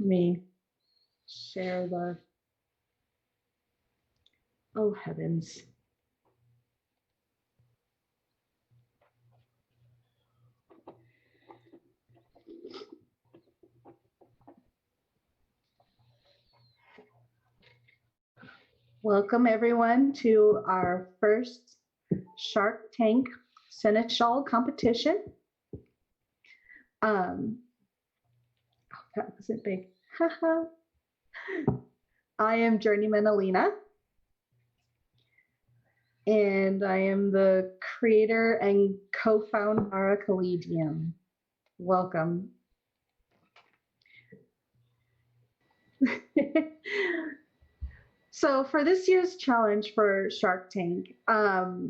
Me share the, oh heavens. Welcome everyone to our first Shark Tank Seneschal competition. Um, oh, that wasn't big. Haha. I am Journeyman Alina, and I am the creator and co-founder of Mara Collegium. Welcome. So for this year's challenge for Shark Tank, well,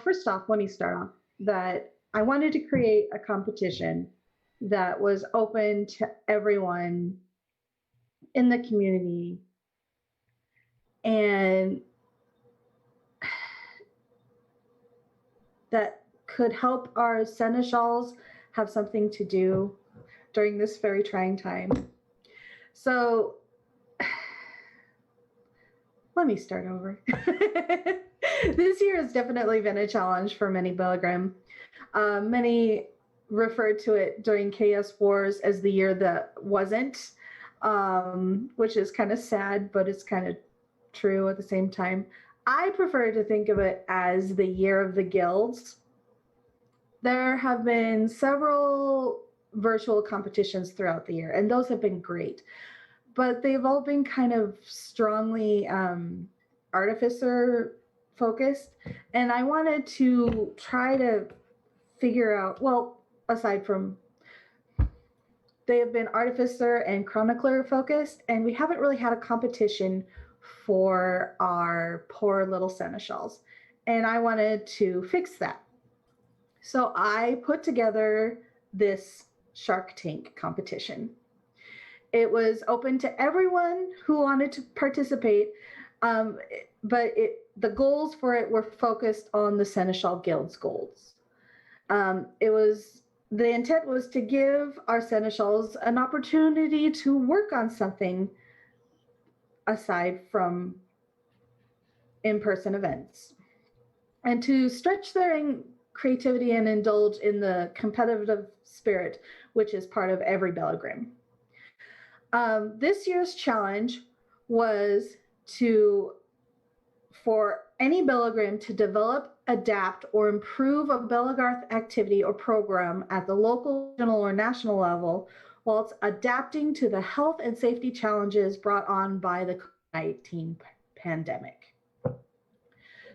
first off, let me start off that I wanted to create a competition that was open to everyone in the community and that could help our seneschals have something to do during this very trying time. So let me start over. This year has definitely been a challenge for many Belgium. Many referred to it during Chaos Wars as the year that wasn't, which is kind of sad, but it's kind of true at the same time. I prefer to think of it as the year of the guilds. There have been several virtual competitions throughout the year, and those have been great. But they've all been kind of strongly artificer focused. And I wanted to try to figure out, well, aside from they have been artificer and chronicler focused, and we haven't really had a competition for our poor little seneschals. And I wanted to fix that. So I put together this Shark Tank competition. It was open to everyone who wanted to participate, but the goals for it were focused on the Seneschal Guild's goals. The intent was to give our seneschals an opportunity to work on something aside from in-person events and to stretch their creativity and indulge in the competitive spirit, which is part of every Belgrim. This year's challenge was for any Belgrim to develop, adapt, or improve a Belegarth activity or program at the local, regional, or national level while it's adapting to the health and safety challenges brought on by the COVID-19 pandemic.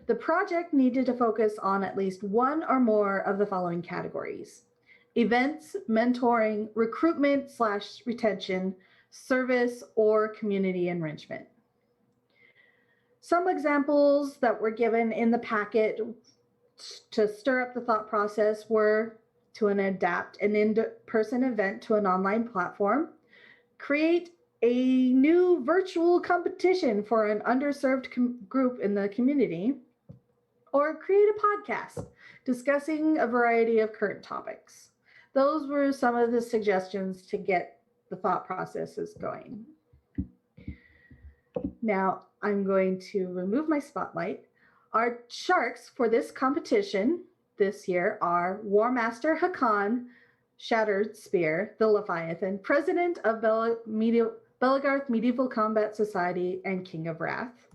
The project needed to focus on at least one or more of the following categories: events, mentoring, recruitment/retention, service, or community enrichment. Some examples that were given in the packet to stir up the thought process were to adapt an in-person event to an online platform, create a new virtual competition for an underserved group in the community, or create a podcast discussing a variety of current topics. Those were some of the suggestions to get the thought processes going. Now I'm going to remove my spotlight. Our sharks for this competition this year are War Master Hakan, Shattered Spear, the Leviathan, President of Belegarth Medieval Combat Society, and King of Wrath.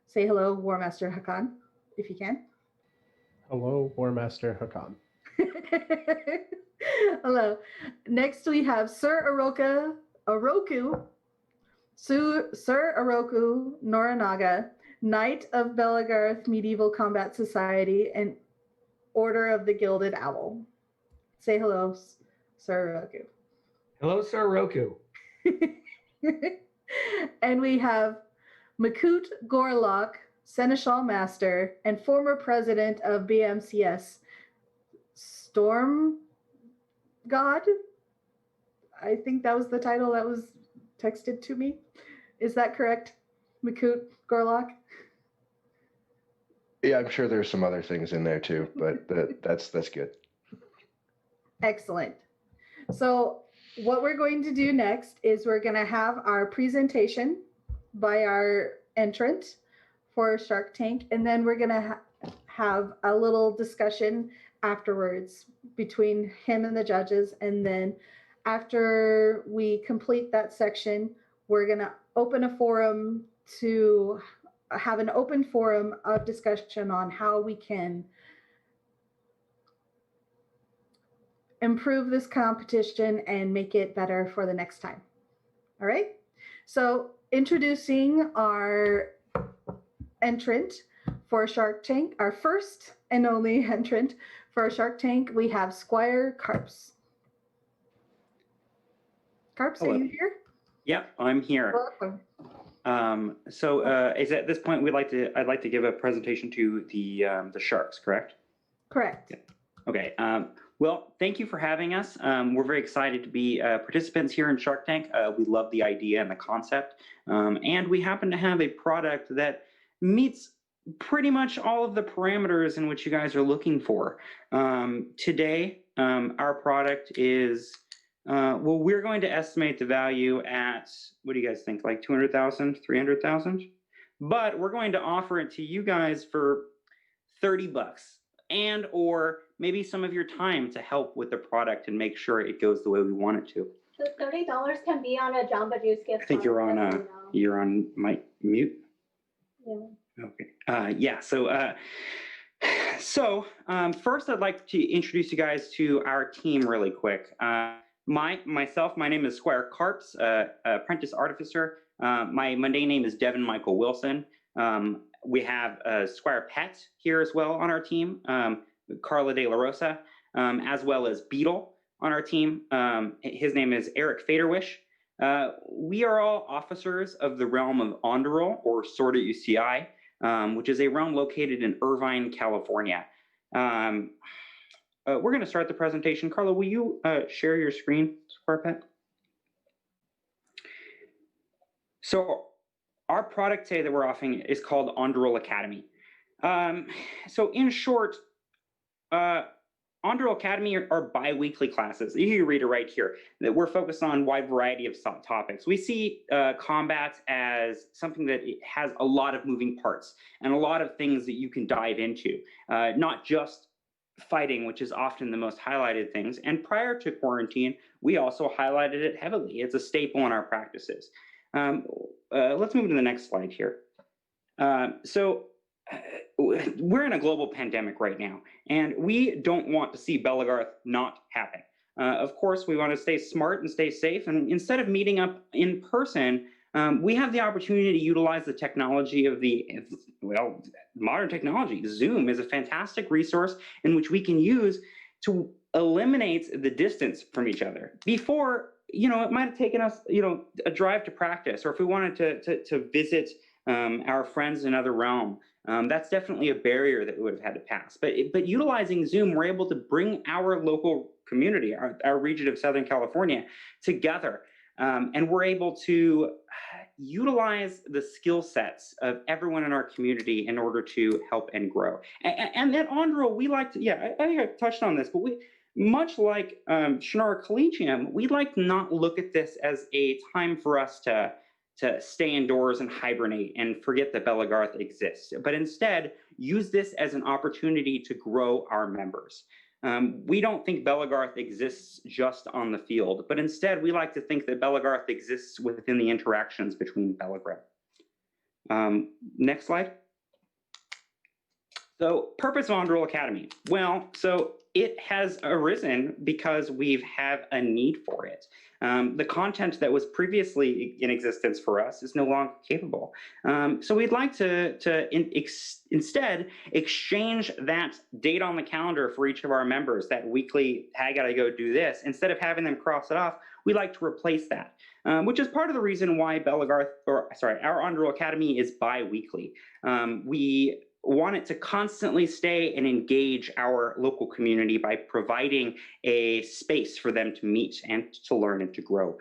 Say hello, War Master Hakan, if you can. Hello, War Master Hakan. Hello. Next we have Sir Oroku, Sir Oroku Norinaga, Knight of Belegarth Medieval Combat Society, and Order of the Gilded Owl. Say hello, Sir Oroku. Hello, Sir Roku. And we have Makut Gorlock, Seneschal Master, and former president of BMCS, Storm God. I think that was the title that was texted to me. Is that correct, Makut Gorlock? Yeah, I'm sure there's some other things in there too, but that's good. Excellent. So what we're going to do next is we're going to have our presentation by our entrant for Shark Tank, and then we're going to have a little discussion afterwards between him and the judges. And then after we complete that section, we're going to open a forum to have an open forum of discussion on how we can improve this competition and make it better for the next time. All right. So introducing our entrant for Shark Tank, our first and only entrant for Shark Tank, we have Squire Carps. Carps, Hello. are you here? Yep, I'm here. Welcome. Is at this point I'd like to give a presentation to the sharks, correct? Correct. Okay. Well, thank you for having us. We're very excited to be participants here in Shark Tank. We love the idea and the concept, and we happen to have a product that meets pretty much all of the parameters in which you guys are looking for. Today, our product is. Well, we're going to estimate the value at, what do you guys think, like 200,000, 300,000? But we're going to offer it to you guys for 30 bucks and or maybe some of your time to help with the product and make sure it goes the way we want it to. So $30 can be on a Jamba Juice gift. I think you're on my mute. Yeah. Okay. Yeah. So first I'd like to introduce you guys to our team really quick. My name is Squire Carps, apprentice artificer. My mundane name is Devin Michael Wilson. We have Squire Pet here as well on our team, Carla De La Rosa, as well as Beetle on our team. His name is Eric Faderwish. We are all officers of the realm of Onderl, or Sorta UCI, which is a realm located in Irvine, California. We're going to start the presentation. Carla, will you share your screen, Squire Pet? So our product today that we're offering is called Onderl Academy. So in short, Onderl Academy are bi-weekly classes. You can read it right here. That we're focused on a wide variety of topics. We see combat as something that has a lot of moving parts and a lot of things that you can dive into, not just fighting, which is often the most highlighted things. And prior to quarantine, we also highlighted it heavily. It's a staple in our practices. Let's move to the next slide here. We're in a global pandemic right now, and we don't want to see Belegarth not happen. Of course, we want to stay smart and stay safe. And instead of meeting up in person, we have the opportunity to utilize the technology of modern technology. Zoom is a fantastic resource in which we can use to eliminate the distance from each other. Before, it might have taken us, a drive to practice, or if we wanted to visit our friends in another realm, that's definitely a barrier that we would have had to pass. But utilizing Zoom, we're able to bring our local community, our region of Southern California, together. And we're able to utilize the skill sets of everyone in our community in order to help and grow. And at Onderl, we like to, I think I touched on this, but much like Shannara Collegium, we like to not look at this as a time for us to stay indoors and hibernate and forget that Belegarth exists, but instead use this as an opportunity to grow our members. We don't think Belegarth exists just on the field, but instead we like to think that Belegarth exists within the interactions between Belegarth. Next slide. So, purpose of Onderl Academy. Well, so it has arisen because we have a need for it. The content that was previously in existence for us is no longer capable. So we'd like to instead exchange that date on the calendar for each of our members, that weekly, hey, I gotta go do this. Instead of having them cross it off, we like to replace that, which is part of the reason why our Onderl Academy is bi-weekly. We want it to constantly stay and engage our local community by providing a space for them to meet and to learn and to grow.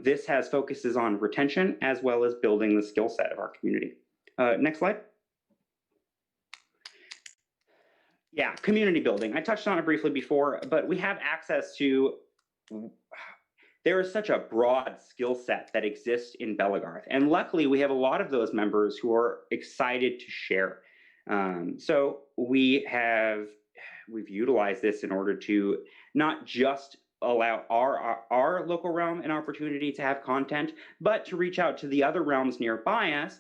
This has focuses on retention as well as building the skill set of our community. Next slide. Yeah, community building. I touched on it briefly before, but we have access to there is such a broad skill set that exists in Belagarth. And luckily, we have a lot of those members who are excited to share. So we've utilized this in order to not just allow our local realm an opportunity to have content, but to reach out to the other realms nearby us,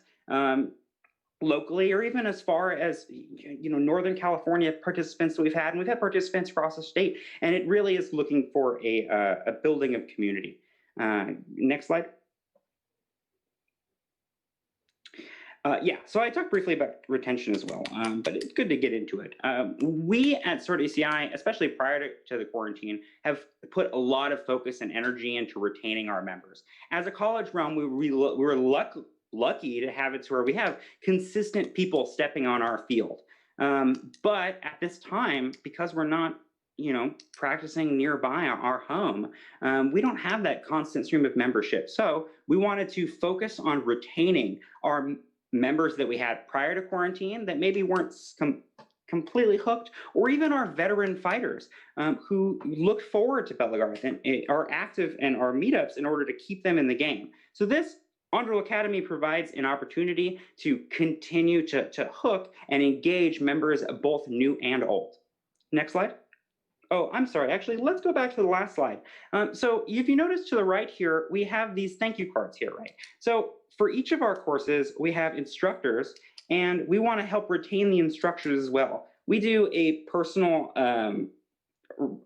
locally, or even as far as Northern California participants that we've had, and we've had participants across the state, and it really is looking for a building of community. Next slide. Yeah, so I talked briefly about retention as well, but it's good to get into it. We at SORT ACI, especially prior to the quarantine, have put a lot of focus and energy into retaining our members. As a college realm, we were lucky to have it to where we have consistent people stepping on our field. But at this time, because we're not practicing nearby our home, we don't have that constant stream of membership. So we wanted to focus on retaining our members that we had prior to quarantine that maybe weren't completely hooked, or even our veteran fighters who look forward to Belagarth and are active in our meetups in order to keep them in the game. So this Anduril Academy provides an opportunity to continue to hook and engage members of both new and old. Next slide. Oh, I'm sorry. Actually, let's go back to the last slide. So if you notice to the right here, we have these thank you cards here, right? So for each of our courses, we have instructors, and we want to help retain the instructors as well. We do a personal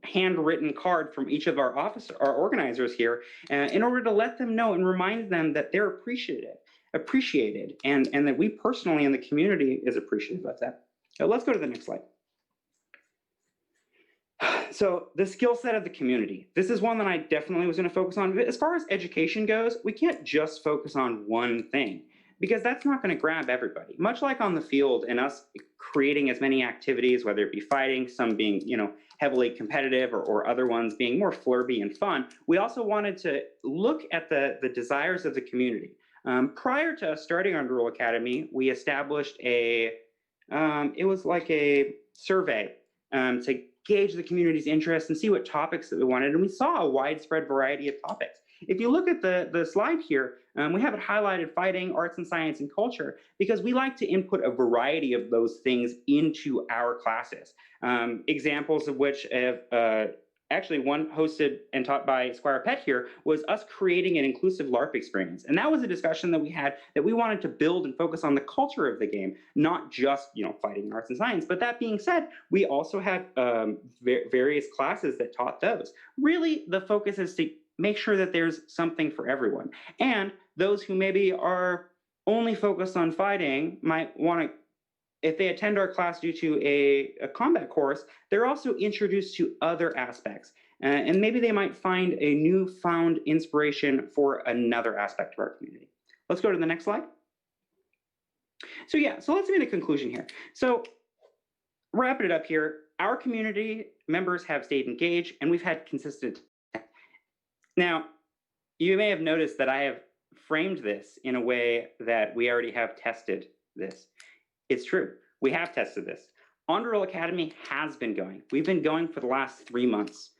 handwritten card from each of our organizers here in order to let them know and remind them that they're appreciated, and that we personally in the community is appreciative of that. So let's go to the next slide. So the skill set of the community. This is one that I definitely was going to focus on. As far as education goes, we can't just focus on one thing, because that's not going to grab everybody. Much like on the field and us creating as many activities, whether it be fighting, some being heavily competitive, or other ones being more flirty and fun, we also wanted to look at the desires of the community. Prior to us starting Anduril Academy, we established it was like a survey to gauge the community's interest and see what topics that we wanted, and we saw a widespread variety of topics. If you look at the slide here, we have it highlighted fighting, arts and science, and culture, because we like to input a variety of those things into our classes. Examples of which have actually one hosted and taught by Squire Pett here was us creating an inclusive LARP experience. And that was a discussion that we had, that we wanted to build and focus on the culture of the game, not just fighting, arts and science. But that being said, we also had various classes that taught those. Really, the focus is to make sure that there's something for everyone. And those who maybe are only focused on fighting might want to, if they attend our class due to a combat course, they're also introduced to other aspects. And maybe they might find a newfound inspiration for another aspect of our community. Let's go to the next slide. So yeah, so let's make a conclusion here. So wrapping it up here, our community members have stayed engaged, and we've had consistent. Now, you may have noticed that I have framed this in a way that we already have tested this. It's true. We have tested this. Anduril Academy has been going. We've been going for the last 3 months.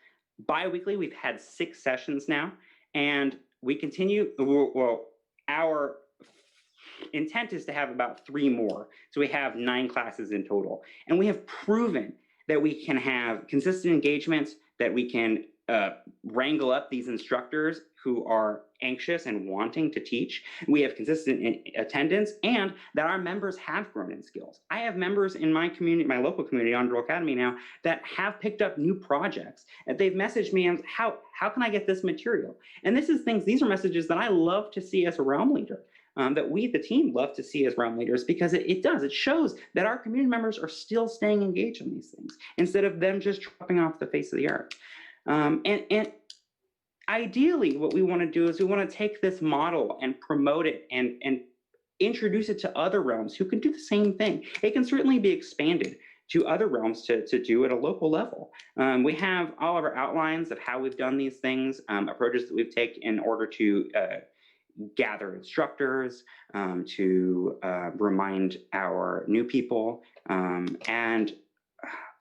Bi-weekly, we've had 6 sessions now, and we continue. Well, our intent is to have about 3 more. So we have 9 classes in total. And we have proven that we can have consistent engagements, that we can wrangle up these instructors who are anxious and wanting to teach. We have consistent attendance, and that our members have grown in skills. I have members in my community, my local community, Anduril Academy now, that have picked up new projects. And they've messaged me and how can I get this material? And these are messages that I love to see as a realm leader. That we, the team, love to see as realm leaders, because it shows that our community members are still staying engaged in these things instead of them just dropping off the face of the earth. And ideally, what we want to do is we want to take this model and promote it and introduce it to other realms who can do the same thing. It can certainly be expanded to other realms to do at a local level. We have all of our outlines of how we've done these things, approaches that we've taken in order to gather instructors, to remind our new people. And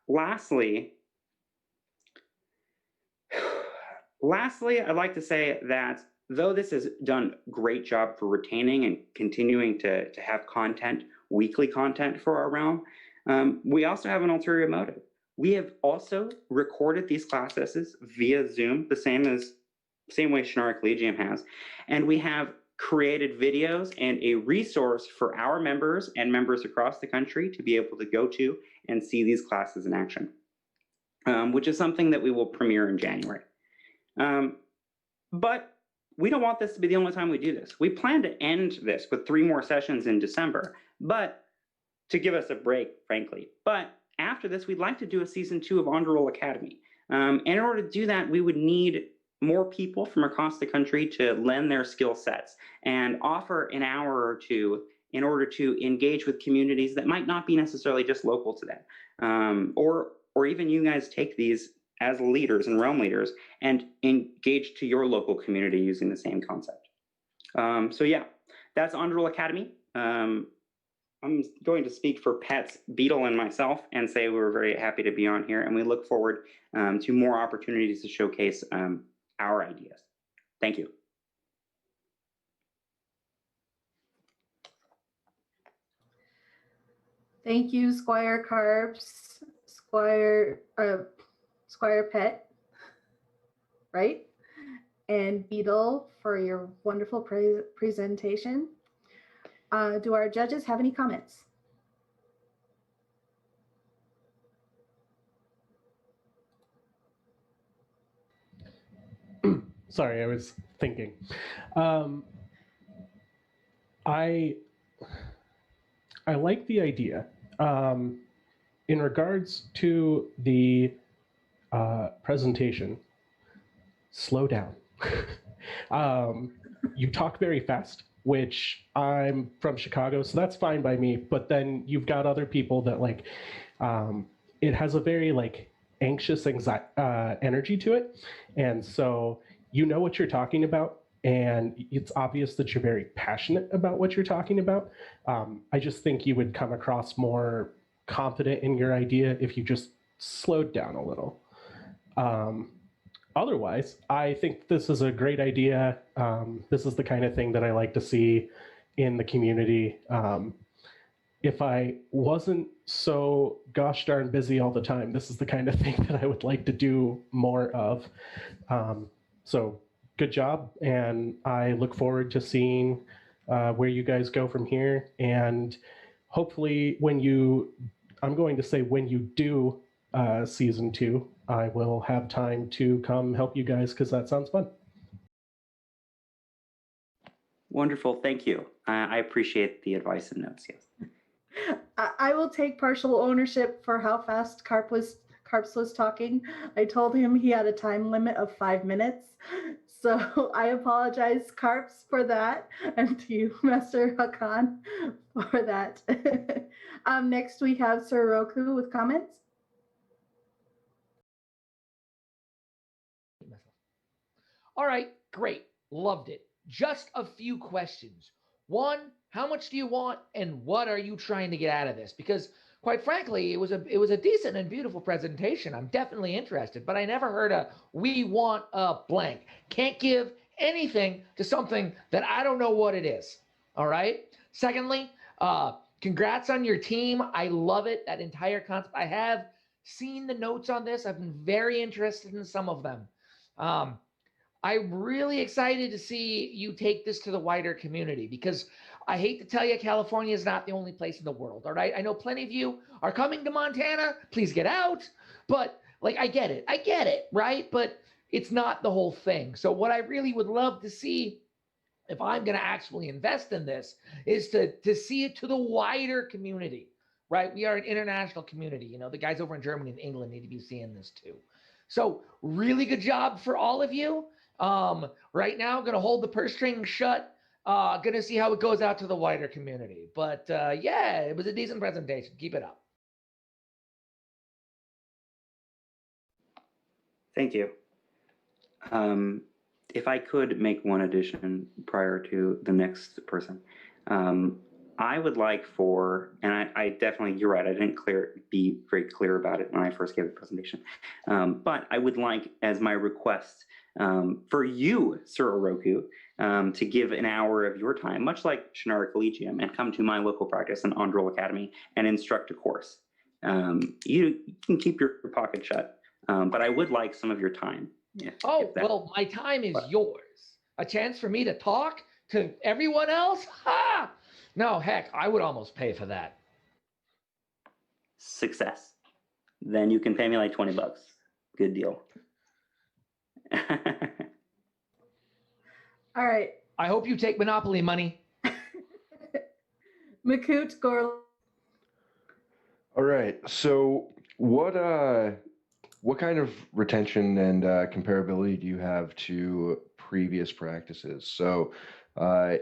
lastly, Lastly, I'd like to say that though this has done a great job for retaining and continuing to have content, weekly content for our realm, we also have an ulterior motive. We have also recorded these classes via Zoom, the same way Shinara Collegium has, and we have created videos and a resource for our members and members across the country to be able to go to and see these classes in action, which is something that we will premiere in January. But we don't want this to be the only time we do this. We plan to end this with 3 more sessions in December, but to give us a break, frankly. But after this, we'd like to do a season 2 of On the Roll Academy. And in order to do that, we would need more people from across the country to lend their skill sets and offer an hour or two in order to engage with communities that might not be necessarily just local to them. Or even you guys take these as leaders and realm leaders and engage to your local community using the same concept. So yeah, that's On the Roll Academy. I'm going to speak for Pets, Beetle, and myself and say we're very happy to be on here, and we look forward to more opportunities to showcase our ideas. Thank you. Thank you, Squire Carbs, Squire Pet, right? And Beetle for your wonderful presentation. Do our judges have any comments? Sorry, I was thinking. I like the idea. In regards to the presentation, slow down. You talk very fast, which I'm from Chicago, so that's fine by me. But then you've got other people that like, it has a very like anxious energy to it. And so you know what you're talking about, and it's obvious that you're very passionate about what you're talking about. I just think you would come across more confident in your idea if you just slowed down a little. Otherwise, I think this is a great idea. This is the kind of thing that I like to see in the community. If I wasn't so gosh darn busy all the time, this is the kind of thing that I would like to do more of. So good job, and I look forward to seeing where you guys go from here. And hopefully when you do season 2, I will have time to come help you guys, because that sounds fun. Wonderful, thank you. I appreciate the advice and notes, yes. I will take partial ownership for how fast Carps was talking. I told him he had a time limit of 5 minutes. So I apologize, Carps, for that, and to you, Master Hakan, for that. Next, we have Sir Roku with comments. All right, great. Loved it. Just a few questions. One, how much do you want, and what are you trying to get out of this? Because quite frankly, it was a decent and beautiful presentation. I'm definitely interested, but I never heard a "we want a blank." Can't give anything to something that I don't know what it is. All right. Secondly, congrats on your team. I love it. That entire concept. I have seen the notes on this. I've been very interested in some of them. I'm really excited to see you take this to the wider community, because I hate to tell you, California is not the only place in the world. All right. I know plenty of you are coming to Montana. Please get out. But like, I get it. Right. But it's not the whole thing. So what I really would love to see, if I'm going to actually invest in this, is to see it to the wider community. Right. We are an international community. You know, the guys over in Germany and England need to be seeing this too. So really good job for all of you. Right now, going to hold the purse strings shut. Going to see how it goes out to the wider community. But yeah, it was a decent presentation. Keep it up. Thank you. If I could make one addition prior to the next person, I would like for, and I definitely, you're right, I didn't be very clear about it when I first gave the presentation, but I would like, as my request, for you, Sir Oroku, to give an hour of your time, much like Shannara Collegium, and come to my local practice in Androl Academy and instruct a course. You can keep your pocket shut, but I would like some of your time. Well, my time is yours. A chance for me to talk to everyone else? Ha! No, heck, I would almost pay for that. Success. Then you can pay me like $20. Good deal. All right. I hope you take Monopoly money. Makut, Gorl. All right. So what kind of retention and comparability do you have to previous practices? So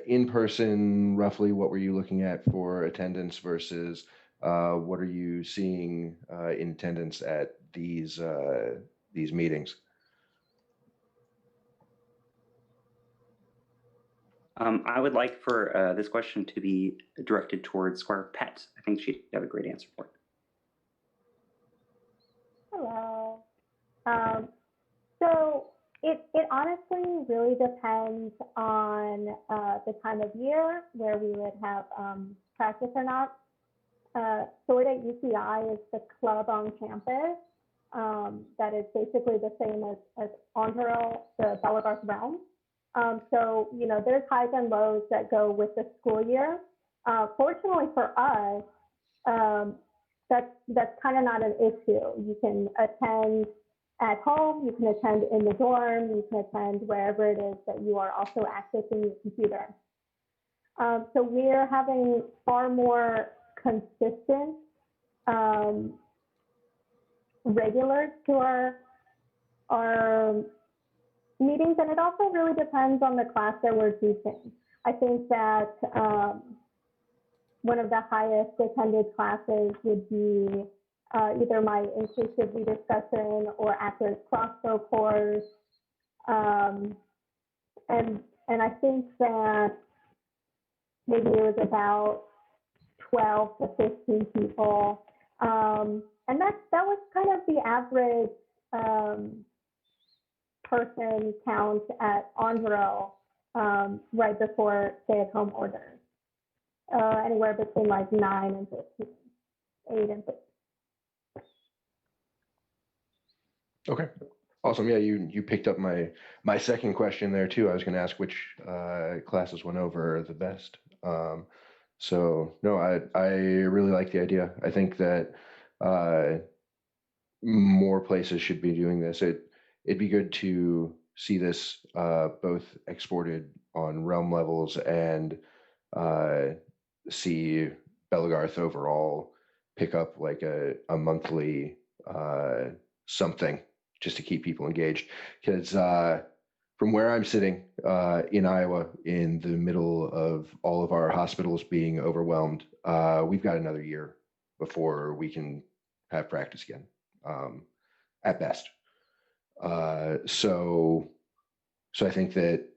in person, roughly, what were you looking at for attendance versus what are you seeing in attendance at these meetings? I would like for this question to be directed towards Squire Pet. I think she'd have a great answer for it. Hello. So it honestly really depends on the time of year where we would have practice or not. Sword at UCI is the club on campus that is basically the same as Andrel, the Belagarth realm. So, you know, there's highs and lows that go with the school year. Fortunately for us, that's kind of not an issue. You can attend at home, you can attend in the dorm, you can attend wherever it is that you are also accessing your computer. So we're having far more consistent regulars to our meetings, and it also really depends on the class that we're teaching. I think that one of the highest attended classes would be either my inclusive rediscussion or actors crossbow course. And I think that maybe it was about 12 to 15 people. And that was kind of the average person count at Andrel right before stay-at-home orders. Anywhere between like 9 and 15, 8 and 15. Okay, awesome. Yeah, you picked up my second question there too. I was going to ask which classes went over the best. So no, I really like the idea. I think that more places should be doing this. It'd be good to see this both exported on realm levels and see Belagarth overall pick up like a monthly something just to keep people engaged. Because from where I'm sitting in Iowa, in the middle of all of our hospitals being overwhelmed, we've got another year before we can have practice again, at best. So I think that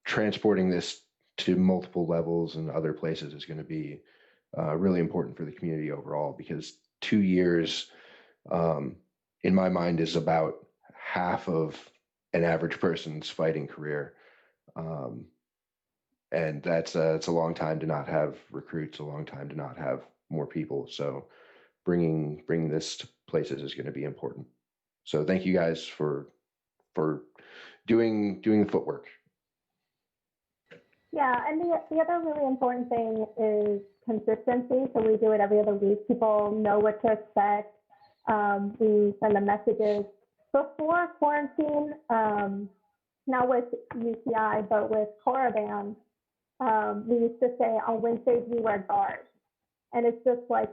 transporting this to multiple levels and other places is going to be really important for the community overall, because 2 years, in my mind, is about half of an average person's fighting career. And it's a long time to not have recruits, a long time to not have more people. So bringing this to places is going to be important. So thank you guys for doing the footwork. Yeah, and the other really important thing is consistency. So we do it every other week. People know what to expect. We send them messages before quarantine, not with UCI, but with Korriban. We used to say on Wednesdays we wear guards. And it's just like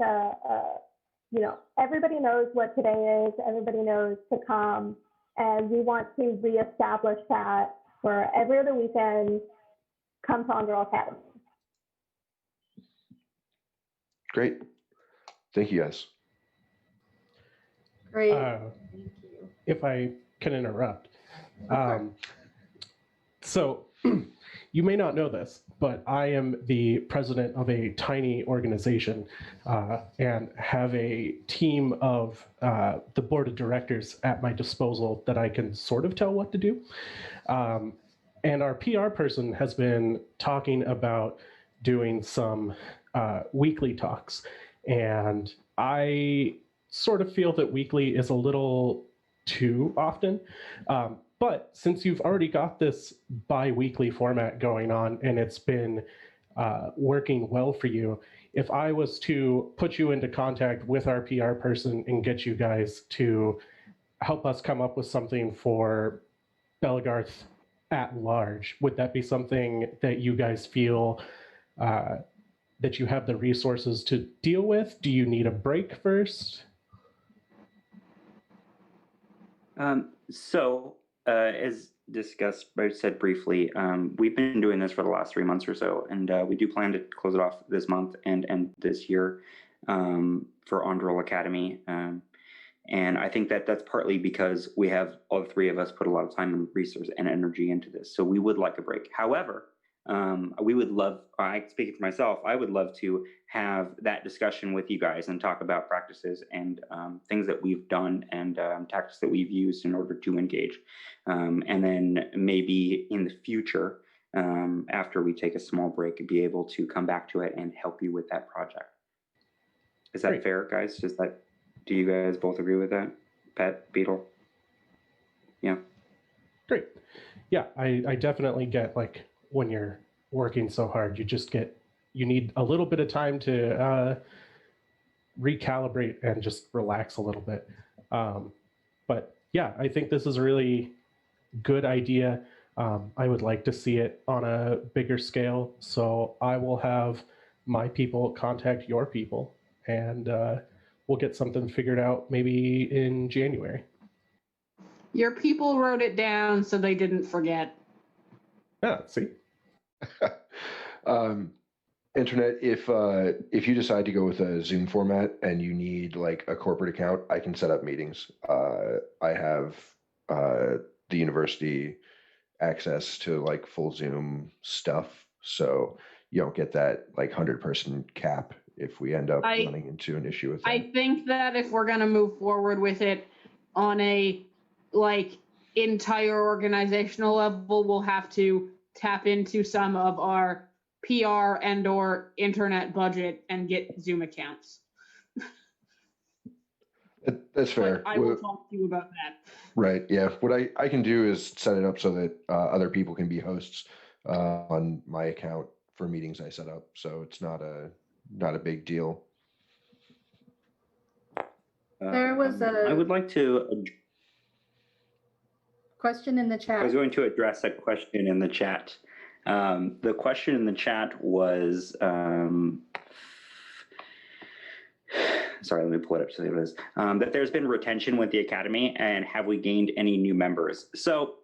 you know, everybody knows what today is, everybody knows to come, and we want to reestablish that for every other weekend, come to Andrel Academy. Great. Thank you, guys. Great. Thank you. If I can interrupt. So you may not know this, but I am the president of a tiny organization and have a team of the board of directors at my disposal that I can sort of tell what to do. And our PR person has been talking about doing some weekly talks. And I sort of feel that weekly is a little too often. But since you've already got this bi-weekly format going on and it's been working well for you, if I was to put you into contact with our PR person and get you guys to help us come up with something for Belgarth at large, would that be something that you guys feel that you have the resources to deal with? Do you need a break first? As discussed, I said briefly, we've been doing this for the last 3 months or so, and we do plan to close it off this month and this year for Androl Academy. And I think that that's partly because we have, all three of us, put a lot of time and resource and energy into this. So we would like a break. However, we would love, speaking for myself, I would love to have that discussion with you guys and talk about practices and things that we've done and tactics that we've used in order to engage. And then maybe in the future, after we take a small break, be able to come back to it and help you with that project. Is that fair, guys? Do you guys both agree with that? Pat, Beetle? Yeah. Great. Yeah, I definitely get, like, when you're working so hard, you need a little bit of time to recalibrate and just relax a little bit. But yeah, I think this is a really good idea. I would like to see it on a bigger scale. So I will have my people contact your people, and we'll get something figured out maybe in January. Your people wrote it down so they didn't forget. Yeah, see. Internet, if you decide to go with a Zoom format and you need like a corporate account, I can set up meetings. I have the university access to like full Zoom stuff, so you don't get that like 100-person cap if we end up running into an issue with that. I think that if we're going to move forward with it on a like entire organizational level, we'll have to tap into some of our PR and or internet budget and get Zoom accounts. That's fair. But I will talk to you about that. Right. Yeah. What I can do is set it up so that other people can be hosts on my account for meetings I set up. So it's not a big deal. There was I would like to question in the I chat. was going to address a question in the chat. The question in the chat was, sorry, let me pull it up to see what it is. That there's been retention with the Academy, and have we gained any new members? So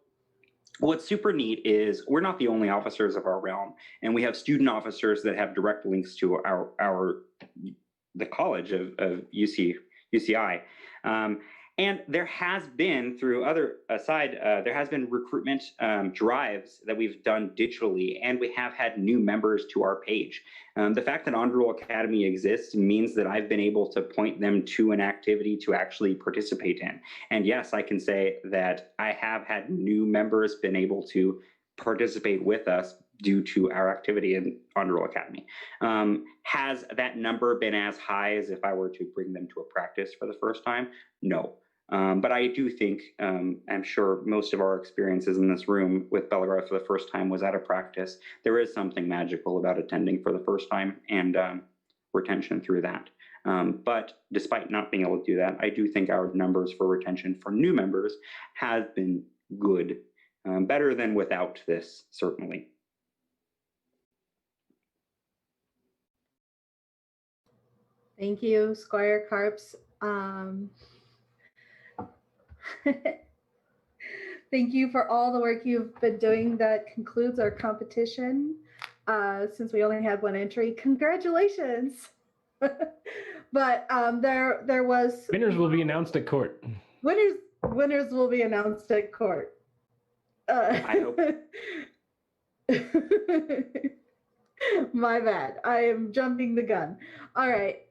what's super neat is we're not the only officers of our realm, and we have student officers that have direct links to the college of UCI. And there has been, there has been recruitment drives that we've done digitally, and we have had new members to our page. The fact that Androl Academy exists means that I've been able to point them to an activity to actually participate in. And yes, I can say that I have had new members been able to participate with us due to our activity in Androl Academy. Has that number been as high as if I were to bring them to a practice for the first time? No. But I do think, I'm sure most of our experiences in this room with Belgarth for the first time was at a practice. There is something magical about attending for the first time and retention through that. But despite not being able to do that, I do think our numbers for retention for new members have been good, better than without this, certainly. Thank you, Squire Carps. Thank you for all the work you've been doing. That concludes our competition. Since we only had one entry, congratulations. But there was Winners will be announced at court. Winners will be announced at court. I hope. My bad. I am jumping the gun. All right.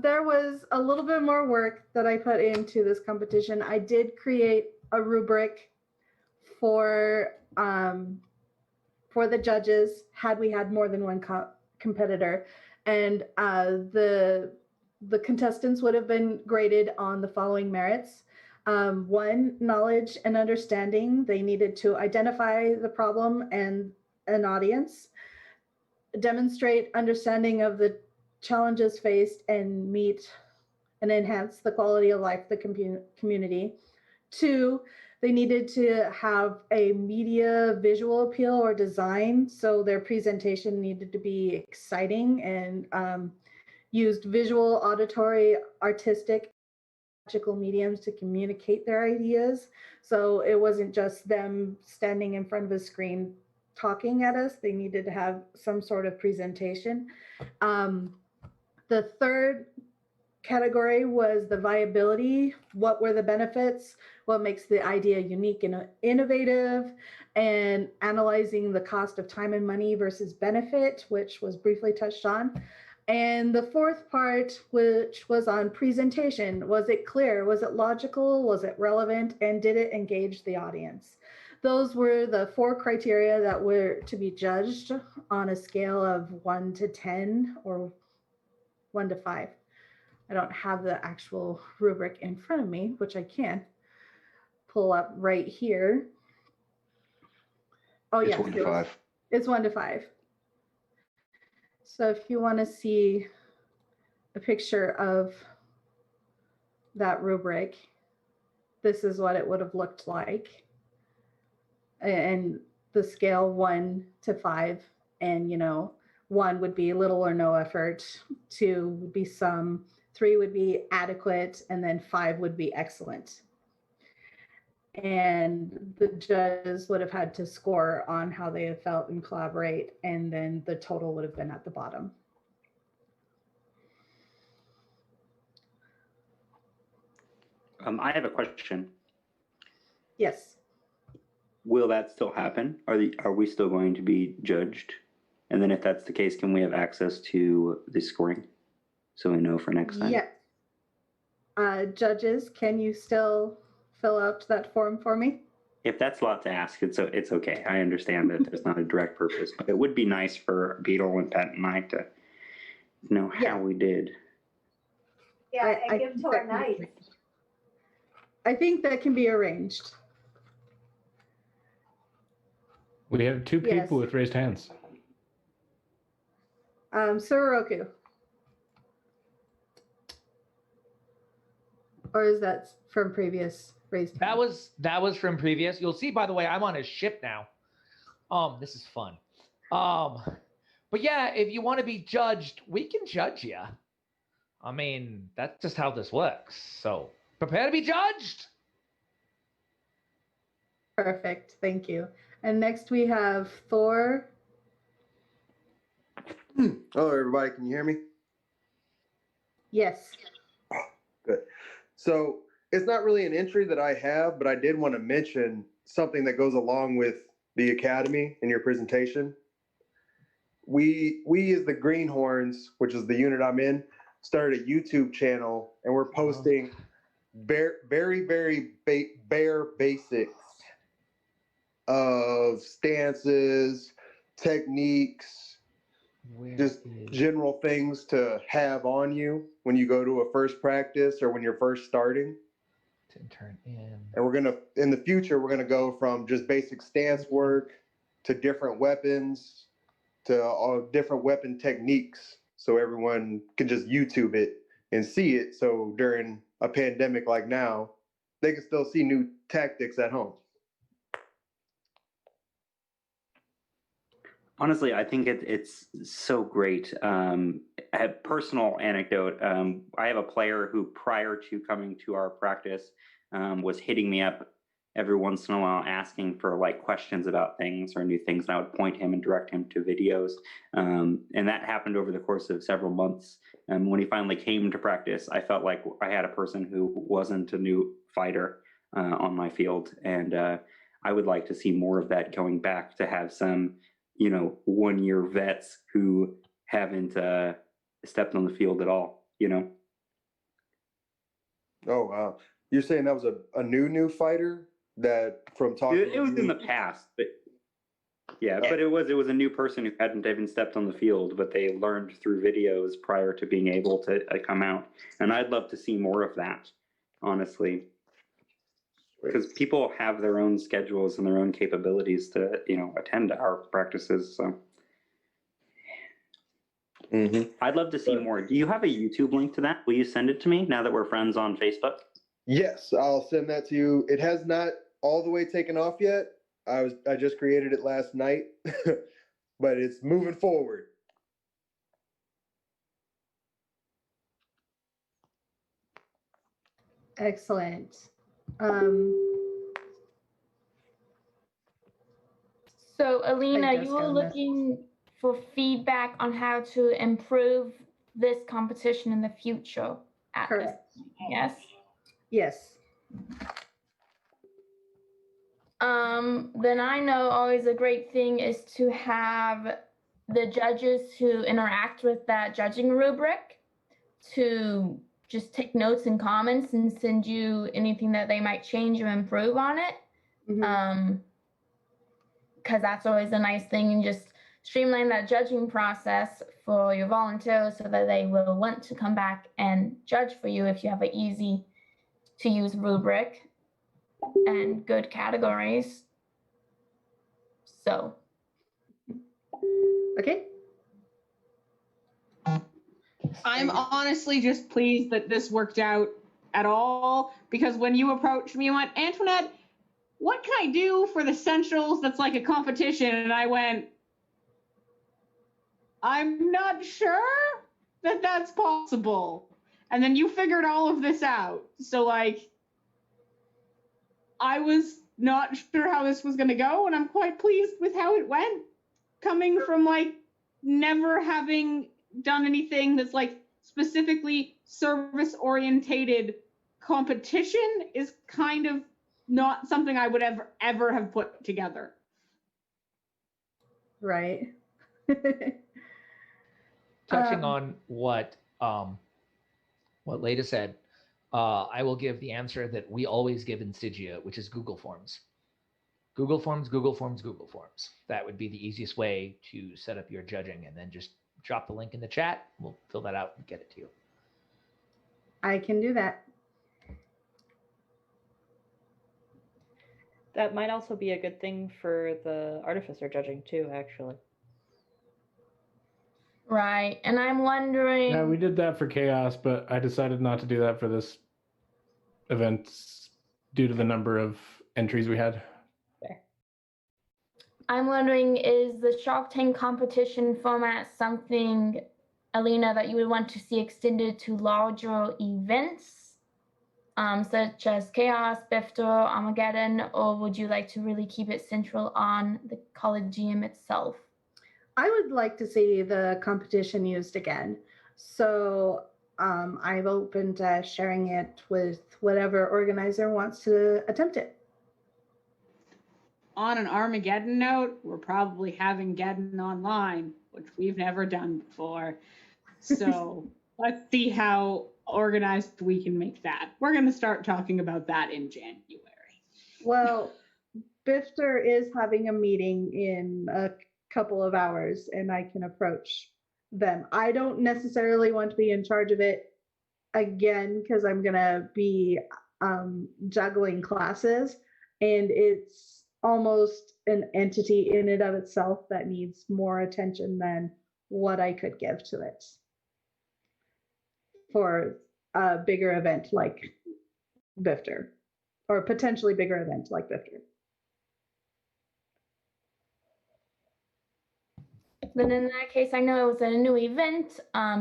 There was a little bit more work that I put into this competition. I did create a rubric for the judges had we had more than one competitor, and the contestants would have been graded on the following merits. One, knowledge and understanding. They needed to identify the problem and an audience, demonstrate understanding of the challenges faced, and meet and enhance the quality of life of the community. Two, they needed to have a media visual appeal or design, so their presentation needed to be exciting and used visual, auditory, artistic, magical mediums to communicate their ideas. So it wasn't just them standing in front of a screen talking at us. They needed to have some sort of presentation. The third category was the viability. What were the benefits? What makes the idea unique and innovative? And analyzing the cost of time and money versus benefit, which was briefly touched on. And the fourth part, which was on presentation, was it clear? Was it logical? Was it relevant? And did it engage the audience? Those were the 4 criteria that were to be judged on a scale of 1 to 10 or 1 to 5. I don't have the actual rubric in front of me, which I can pull up right here. Oh, It's yes, 1 to 5. It's 1 to 5. So if you want to see a picture of that rubric, this is what it would have looked like. And the scale 1 to 5, and 1 would be little or no effort, 2 would be some, 3 would be adequate, and then 5 would be excellent. And the judges would have had to score on how they have felt and collaborate, and then the total would have been at the bottom. I have a question. Yes. Will that still happen? Are we still going to be judged? And then if that's the case, can we have access to the scoring so we know for next time? Yeah. Judges, can you still fill out that form for me? If that's a lot to ask, it's okay. I understand that there's not a direct purpose, but it would be nice for Beetle and Pat and I to know how we did. Yeah, and give to our night. I think that can be arranged. We have 2 people Yes. with raised hands. Sururoku. Or is that from previous raised That hands? was from previous. You'll see, by the way, I'm on a ship now. This is fun. But yeah, if you want to be judged, we can judge you. I mean, that's just how this works. So prepare to be judged. Perfect. Thank you. And next we have Thor. Hello, everybody. Can you hear me? Yes. Good. So it's not really an entry that I have, but I did want to mention something that goes along with the Academy in your presentation. We as the Greenhorns, which is the unit I'm in, started a YouTube channel, and we're posting very bare basics of stances, techniques, just general things to have on you when you go to a first practice or when you're first starting. To turn in. And in the future, we're gonna go from just basic stance work to different weapons to all different weapon techniques, so everyone can just YouTube it and see it. So during a pandemic like now, they can still see new tactics at home. Honestly, I think it's so great. I have a personal anecdote. I have a player who, prior to coming to our practice, was hitting me up every once in a while asking for like questions about things or new things, and I would point him and direct him to videos. And that happened over the course of several months. When he finally came to practice, I felt like I had a person who wasn't a new fighter on my field, and I would like to see more of that going back, to have some 1-year vets who haven't stepped on the field at all. Oh wow. You're saying that was a new fighter that from talking It was to in you? the past, but yeah, but it was a new person who hadn't even stepped on the field, but they learned through videos prior to being able to come out. And I'd love to see more of that, honestly, because people have their own schedules and their own capabilities to attend our practices. So I'd love to see more. Do you have a YouTube link to that? Will you send it to me now that we're friends on Facebook? Yes, I'll send that to you. It has not all the way taken off yet. I just created it last night, but it's moving forward. Excellent. So, Alina, just you were got a message. looking for feedback on how to improve this competition in the future. Correct. Yes. Yes. Then I know always a great thing is to have the judges who interact with that judging rubric to just take notes and comments and send you anything that they might change or improve on it. Because that's always a nice thing, and just streamline that judging process for your volunteers so that they will want to come back and judge for you if you have an easy to use rubric and good categories. So. Okay. I'm honestly just pleased that this worked out at all, because when you approached me and went, Antoinette, what can I do for the Centrals that's like a competition? And I went, I'm not sure that that's possible. And then you figured all of this out. So I was not sure how this was going to go, and I'm quite pleased with how it went. Coming from never having done anything that's specifically service orientated competition is kind of not something I would ever have put together. Right. Touching on what Leda said, I will give the answer that we always give in Stygia, which is Google Forms. Google Forms, Google Forms, Google Forms. That would be the easiest way to set up your judging, and then just drop the link in the chat. We'll fill that out and get it to you. I can do that. That might also be a good thing for the artificer judging too, actually. Right, and I'm wondering. Yeah, we did that for Chaos, but I decided not to do that for this event due to the number of entries we had. I'm wondering, is the Shark Tank competition format something, Alina, that you would want to see extended to larger events, such as Chaos, Bifter, Armageddon, or would you like to really keep it central on the Collegium itself? I would like to see the competition used again. So I'm open to sharing it with whatever organizer wants to attempt it. On an Armageddon note, we're probably having Geddon online, which we've never done before. So let's see how organized we can make that. We're going to start talking about that in January. Well, Bifter is having a meeting in a couple of hours, and I can approach them. I don't necessarily want to be in charge of it again because I'm going to be juggling classes, and it's almost an entity in and of itself that needs more attention than what I could give to it for a bigger event like Bifter, or potentially bigger event like Bifter. Then in that case, I know it was a new event,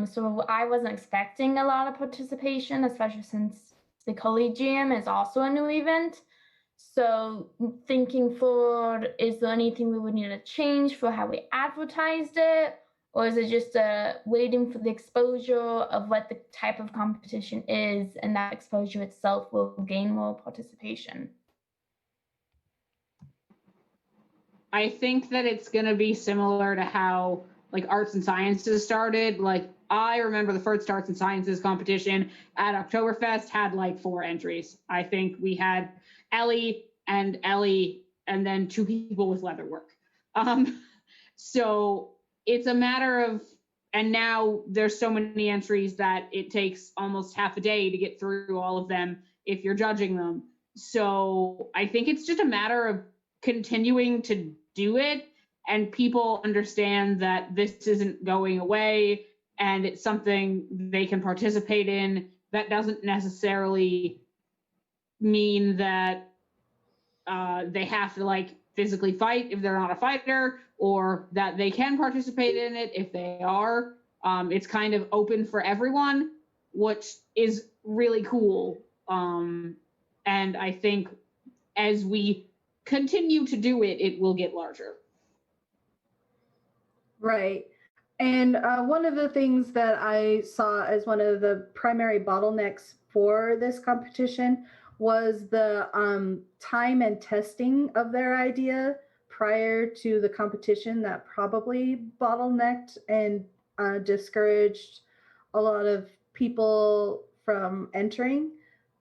so I wasn't expecting a lot of participation, especially since the Collegium is also a new event. So thinking forward, is there anything we would need to change for how we advertised it? Or is it just waiting for the exposure of what the type of competition is, and that exposure itself will gain more participation? I think that it's going to be similar to how like arts and sciences started. Like I remember the first arts and sciences competition at Oktoberfest had like 4 entries. I think we had Ellie and then 2 people with leatherwork. So it's a matter of, and now there's so many entries that it takes almost half a day to get through all of them if you're judging them. So I think it's just a matter of continuing to do it, and people understand that this isn't going away and it's something they can participate in. That doesn't necessarily mean that they have to like physically fight if they're not a fighter, or that they can participate in it if they are. It's kind of open for everyone, which is really cool. And I think as we continue to do it, it will get larger. Right. And one of the things that I saw as one of the primary bottlenecks for this competition was the time and testing of their idea prior to the competition. That probably bottlenecked and discouraged a lot of people from entering.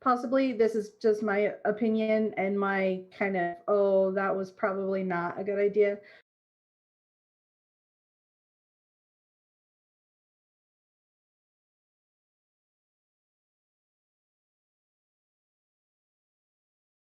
Possibly, this is just my opinion and my kind of, oh, that was probably not a good idea.